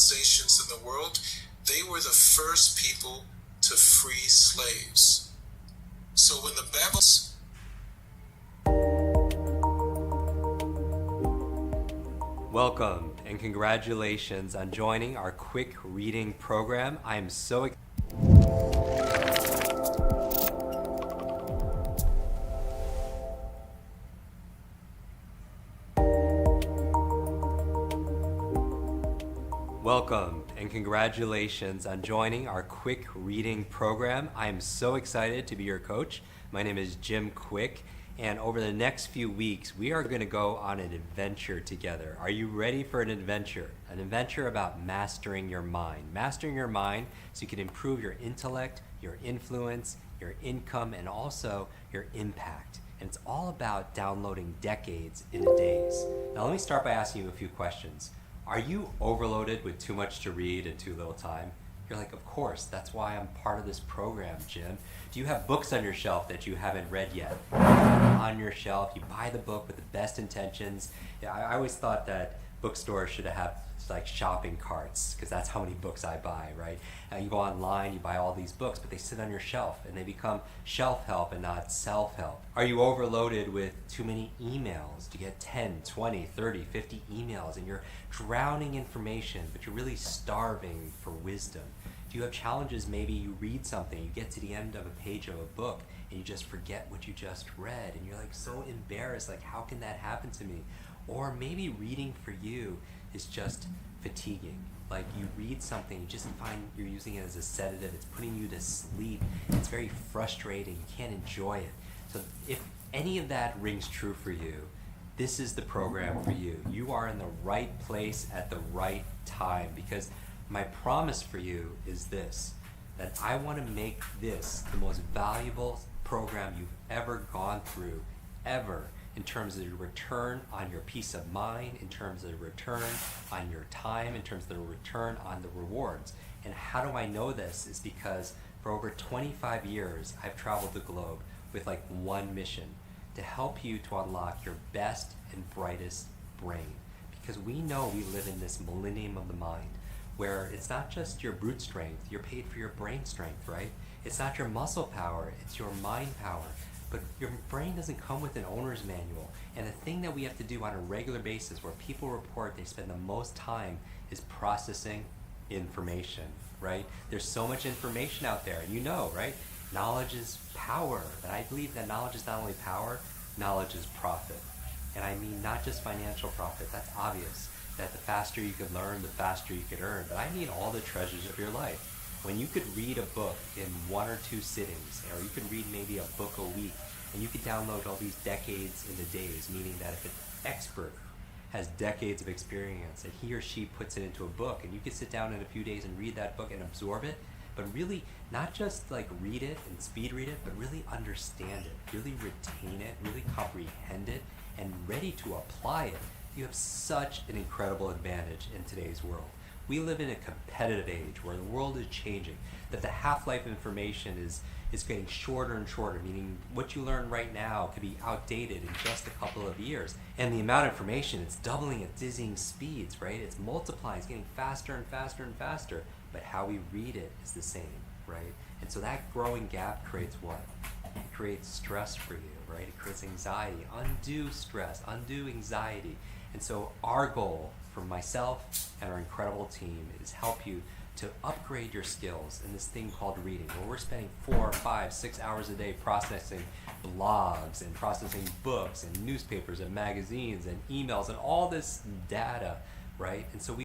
civilizations in the world, they were the first people to free slaves. So when the Babylonians... Welcome and congratulations on joining our Kwik reading program. I am so excited. Welcome and congratulations on joining our Kwik reading program. I am so excited to be your coach. My name is Jim Kwik, and over the next few weeks, we are going to go on an adventure together. Are you ready for an adventure? An adventure about mastering your mind. Mastering your mind so you can improve your intellect, your influence, your income, and also your impact. And it's all about downloading decades into days. Now let me start by asking you a few questions. Are you overloaded with too much to read and too little time? You're like, of course, that's why I'm part of this program, Jim. Do you have books on your shelf that you haven't read yet? On your shelf, you buy the book with the best intentions. Yeah, I always thought that bookstores should have like shopping carts, because that's how many books I buy, right? You go online, you buy all these books, but they sit on your shelf and they become shelf help and not self-help. Are you overloaded with too many emails? Do you get 10, 20, 30, 50 emails and you're drowning information, but you're really starving for wisdom? Do you have challenges? Maybe you read something, you get to the end of a page of a book and you just forget what you just read and you're like so embarrassed, like how can that happen to me? Or maybe reading for you is just fatiguing. Like you read something, you just find you're using it as a sedative, it's putting you to sleep, it's very frustrating, you can't enjoy it. So if any of that rings true for you, this is the program for you. You are in the right place at the right time, because my promise for you is this, that I want to make this the most valuable program you've ever gone through, ever, in terms of the return on your peace of mind, in terms of the return on your time, in terms of the return on the rewards. And how do I know this? Is because for over 25 years, I've traveled the globe with like one mission: to help you to unlock your best and brightest brain. Because we know we live in this millennium of the mind, where it's not just your brute strength, you're paid for your brain strength, right? It's not your muscle power, it's your mind power. But your brain doesn't come with an owner's manual. And the thing that we have to do on a regular basis, where people report they spend the most time, is processing information, right? There's so much information out there, and you know, right? Knowledge is power, but I believe that knowledge is not only power, knowledge is profit. And I mean not just financial profit, that's obvious, that the faster you could learn, the faster you could earn, but I mean all the treasures of your life. When you could read a book in 1 or 2 sittings, or you could read maybe a book a week, and you could download all these decades into days, meaning that if an expert has decades of experience and he or she puts it into a book, and you could sit down in a few days and read that book and absorb it, but really not just like read it and speed read it, but really understand it, really retain it, really comprehend it, and ready to apply it, you have such an incredible advantage in today's world. We live in a competitive age where the world is changing, that the half-life information is getting shorter and shorter, meaning what you learn right now could be outdated in just a couple of years. And the amount of information, it's doubling at dizzying speeds, right? It's multiplying, it's getting faster and faster and faster, but how we read it is the same, right? And so that growing gap creates what? It creates stress for you, right? It creates anxiety, undue stress, undue anxiety. And so our goal for myself and our incredible team is help you to upgrade your skills in this thing called reading, where we're spending 4, 5, 6 hours a day processing blogs and processing books and newspapers and magazines and emails and all this data, right? And so we